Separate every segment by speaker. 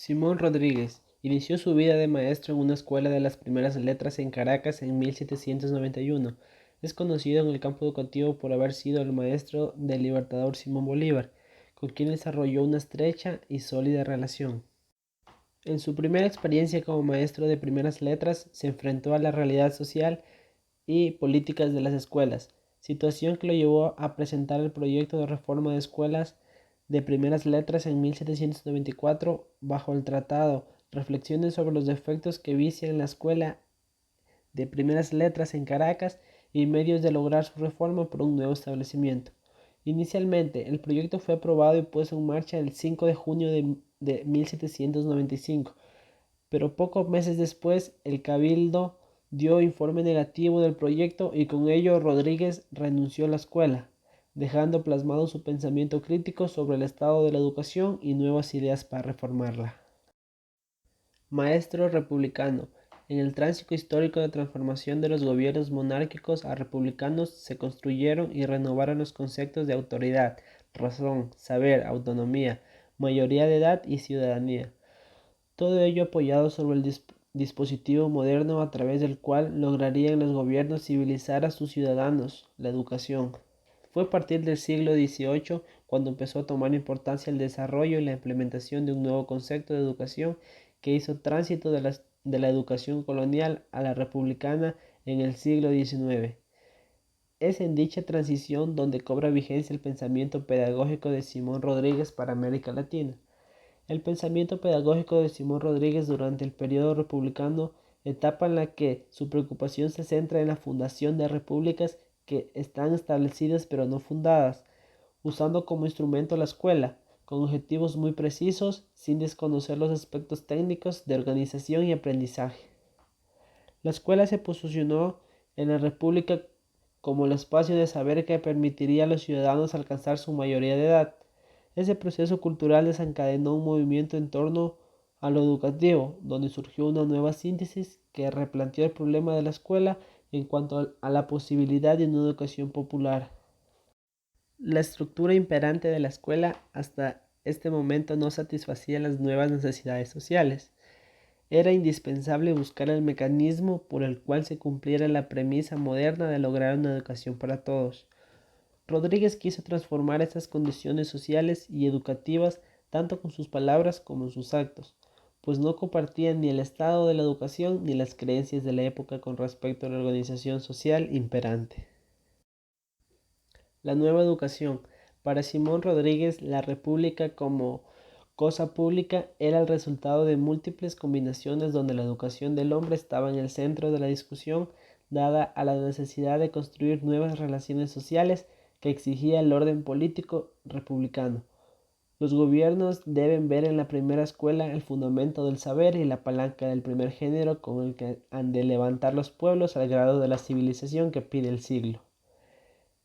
Speaker 1: Simón Rodríguez inició su vida de maestro en una escuela de las primeras letras en Caracas en 1791. Es conocido en el campo educativo por haber sido el maestro del libertador Simón Bolívar, con quien desarrolló una estrecha y sólida relación. En su primera experiencia como maestro de primeras letras, se enfrentó a la realidad social y políticas de las escuelas, situación que lo llevó a presentar el proyecto de reforma de escuelas de primeras letras en 1794 bajo el tratado Reflexiones sobre los defectos que vician la escuela de primeras letras en Caracas y medios de lograr su reforma por un nuevo establecimiento. Inicialmente, el proyecto fue aprobado y puesto en marcha el 5 de junio de 1795, pero pocos meses después el Cabildo dio informe negativo del proyecto y con ello Rodríguez renunció a la escuela, dejando plasmado su pensamiento crítico sobre el estado de la educación y nuevas ideas para reformarla. Maestro republicano. En el tránsito histórico de transformación de los gobiernos monárquicos a republicanos se construyeron y renovaron los conceptos de autoridad, razón, saber, autonomía, mayoría de edad y ciudadanía. Todo ello apoyado sobre el dispositivo moderno a través del cual lograrían los gobiernos civilizar a sus ciudadanos, la educación. Fue a partir del siglo XVIII cuando empezó a tomar importancia el desarrollo y la implementación de un nuevo concepto de educación que hizo tránsito de la educación colonial a la republicana en el siglo XIX. Es en dicha transición donde cobra vigencia el pensamiento pedagógico de Simón Rodríguez para América Latina. El pensamiento pedagógico de Simón Rodríguez durante el periodo republicano, etapa en la que su preocupación se centra en la fundación de repúblicas que están establecidas pero no fundadas, usando como instrumento la escuela, con objetivos muy precisos, sin desconocer los aspectos técnicos de organización y aprendizaje. La escuela se posicionó en la república como el espacio de saber que permitiría a los ciudadanos alcanzar su mayoría de edad. Ese proceso cultural desencadenó un movimiento en torno a lo educativo, donde surgió una nueva síntesis que replanteó el problema de la escuela en cuanto a la posibilidad de una educación popular. La estructura imperante de la escuela hasta este momento no satisfacía las nuevas necesidades sociales. Era indispensable buscar el mecanismo por el cual se cumpliera la premisa moderna de lograr una educación para todos. Rodríguez quiso transformar estas condiciones sociales y educativas tanto con sus palabras como en sus actos, pues no compartían ni el estado de la educación ni las creencias de la época con respecto a la organización social imperante. La nueva educación. Para Simón Rodríguez, la república como cosa pública era el resultado de múltiples combinaciones donde la educación del hombre estaba en el centro de la discusión, dada a la necesidad de construir nuevas relaciones sociales que exigía el orden político republicano. Los gobiernos deben ver en la primera escuela el fundamento del saber y la palanca del primer género con el que han de levantar los pueblos al grado de la civilización que pide el siglo.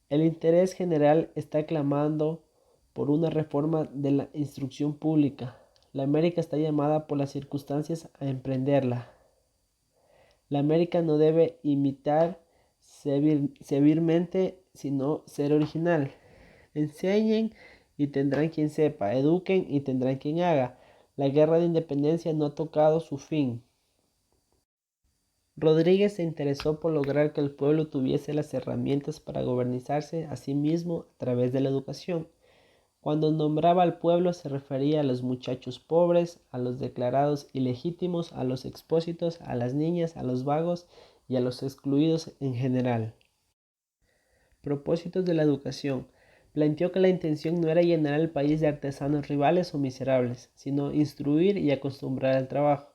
Speaker 1: El interés general está clamando por una reforma de la instrucción pública. La América está llamada por las circunstancias a emprenderla. La América no debe imitar servilmente, sino ser original. Enseñen y tendrán quien sepa, eduquen y tendrán quien haga. La guerra de independencia no ha tocado su fin. Rodríguez se interesó por lograr que el pueblo tuviese las herramientas para gobernarse a sí mismo a través de la educación. Cuando nombraba al pueblo se refería a los muchachos pobres, a los declarados ilegítimos, a los expósitos, a las niñas, a los vagos y a los excluidos en general. Propósitos de la educación. Planteó que la intención no era llenar al país de artesanos rivales o miserables, sino instruir y acostumbrar al trabajo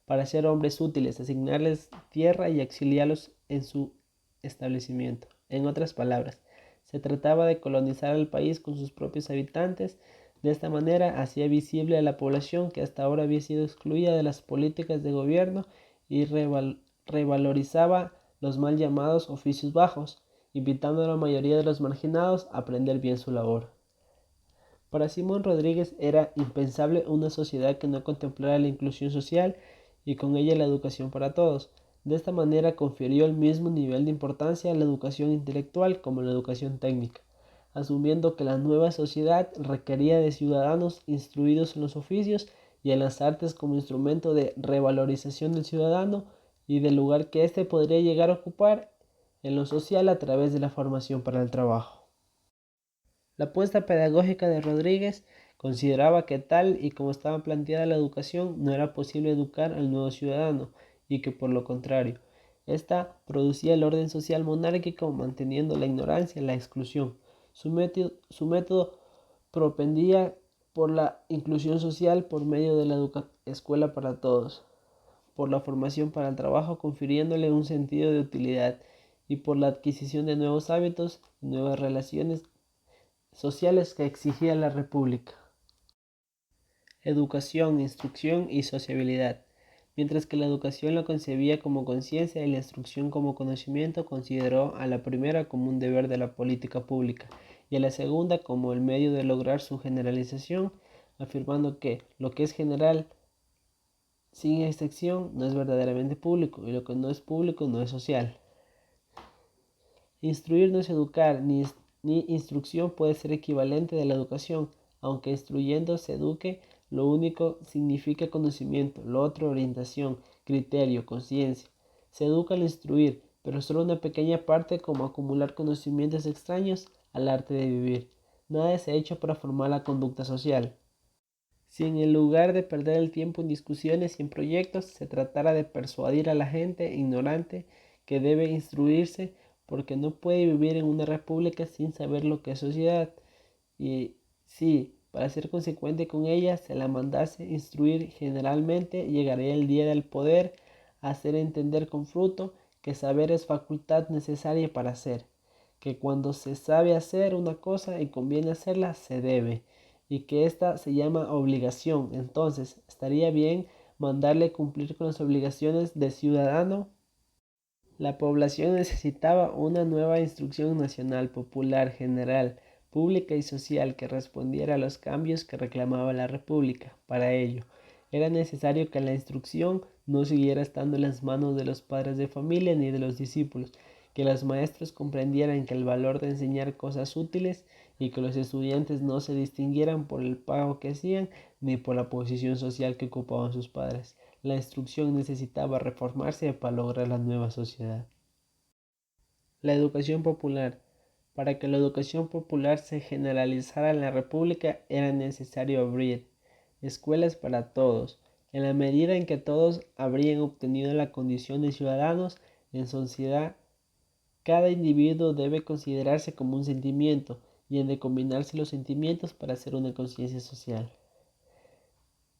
Speaker 1: para ser hombres útiles, asignarles tierra y auxiliarlos en su establecimiento. En otras palabras, se trataba de colonizar al país con sus propios habitantes. De esta manera hacía visible a la población que hasta ahora había sido excluida de las políticas de gobierno y revalorizaba los mal llamados oficios bajos, invitando a la mayoría de los marginados a aprender bien su labor. Para Simón Rodríguez era impensable una sociedad que no contemplara la inclusión social y con ella la educación para todos. De esta manera confirió el mismo nivel de importancia a la educación intelectual como a la educación técnica, asumiendo que la nueva sociedad requería de ciudadanos instruidos en los oficios y en las artes como instrumento de revalorización del ciudadano y del lugar que éste podría llegar a ocupar en lo social a través de la formación para el trabajo. La apuesta pedagógica de Rodríguez consideraba que tal y como estaba planteada la educación no era posible educar al nuevo ciudadano y que por lo contrario, esta producía el orden social monárquico manteniendo la ignorancia y la exclusión. Su método propendía por la inclusión social por medio de la escuela para todos, por la formación para el trabajo confiriéndole un sentido de utilidad y por la adquisición de nuevos hábitos y nuevas relaciones sociales que exigía la República. Educación, instrucción y sociabilidad. Mientras que la educación la concebía como conciencia y la instrucción como conocimiento, consideró a la primera como un deber de la política pública y a la segunda como el medio de lograr su generalización, afirmando que lo que es general sin excepción no es verdaderamente público y lo que no es público no es social. Instruir no es educar, ni instrucción puede ser equivalente de la educación, aunque instruyendo se eduque, lo único significa conocimiento, lo otro orientación, criterio, conciencia. Se educa al instruir, pero solo una pequeña parte como acumular conocimientos extraños al arte de vivir. Nada es hecho para formar la conducta social. Si en lugar de perder el tiempo en discusiones y en proyectos, se tratara de persuadir a la gente ignorante que debe instruirse porque no puede vivir en una república sin saber lo que es sociedad, y si, para ser consecuente con ella, se la mandase instruir generalmente, llegaría el día del poder a hacer entender con fruto que saber es facultad necesaria para hacer, que cuando se sabe hacer una cosa y conviene hacerla, se debe y que esta se llama obligación. Entonces, estaría bien mandarle cumplir con las obligaciones de ciudadano. La población necesitaba una nueva instrucción nacional, popular, general, pública y social que respondiera a los cambios que reclamaba la República. Para ello, era necesario que la instrucción no siguiera estando en las manos de los padres de familia ni de los discípulos, que los maestros comprendieran que el valor de enseñar cosas útiles y que los estudiantes no se distinguieran por el pago que hacían ni por la posición social que ocupaban sus padres. La instrucción necesitaba reformarse para lograr la nueva sociedad. La educación popular. Para que la educación popular se generalizara en la República era necesario abrir escuelas para todos. En la medida en que todos habrían obtenido la condición de ciudadanos en sociedad, cada individuo debe considerarse como un sentimiento y han de combinarse los sentimientos para hacer una conciencia social.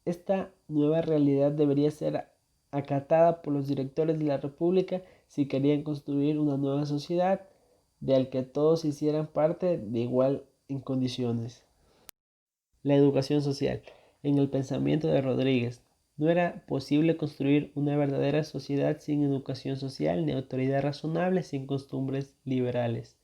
Speaker 1: Esta nueva realidad debería ser acatada por los directores de la República si querían construir una nueva sociedad de la que todos hicieran parte de igual en condiciones. La educación social. En el pensamiento de Rodríguez, no era posible construir una verdadera sociedad sin educación social ni autoridad razonable sin costumbres liberales.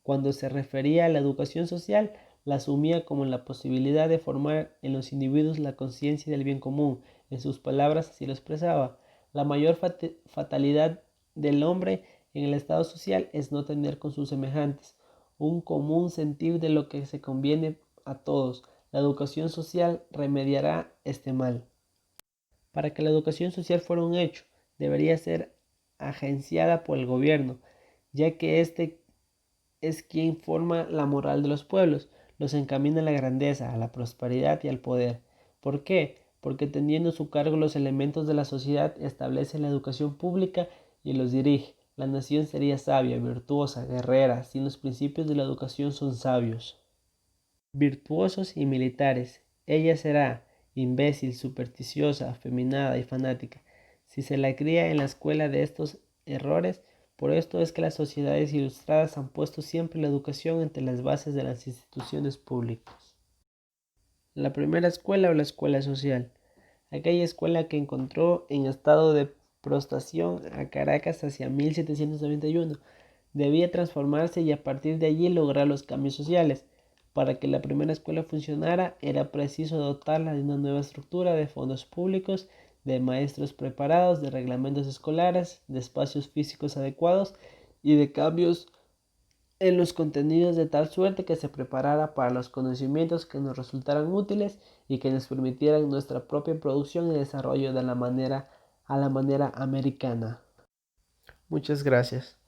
Speaker 1: Cuando se refería a la educación social, la asumía como la posibilidad de formar en los individuos la conciencia del bien común. En sus palabras así lo expresaba. La mayor fatalidad del hombre en el estado social es no tener con sus semejantes un común sentir de lo que se conviene a todos. La educación social remediará este mal. Para que la educación social fuera un hecho, debería ser agenciada por el gobierno, ya que éste es quien forma la moral de los pueblos, los encamina a la grandeza, a la prosperidad y al poder. ¿Por qué? Porque teniendo a su cargo los elementos de la sociedad, establece la educación pública y los dirige. La nación sería sabia, virtuosa, guerrera, si los principios de la educación son sabios, virtuosos y militares. Ella será imbécil, supersticiosa, afeminada y fanática, si se la cría en la escuela de estos errores. Por esto es que las sociedades ilustradas han puesto siempre la educación entre las bases de las instituciones públicas. La primera escuela o la escuela social. Aquella escuela que encontró en estado de prostración a Caracas hacia 1791, debía transformarse y a partir de allí lograr los cambios sociales. Para que la primera escuela funcionara, era preciso dotarla de una nueva estructura de fondos públicos, de maestros preparados, de reglamentos escolares, de espacios físicos adecuados y de cambios en los contenidos de tal suerte que se preparara para los conocimientos que nos resultaran útiles y que nos permitieran nuestra propia producción y desarrollo a la manera americana. Muchas gracias.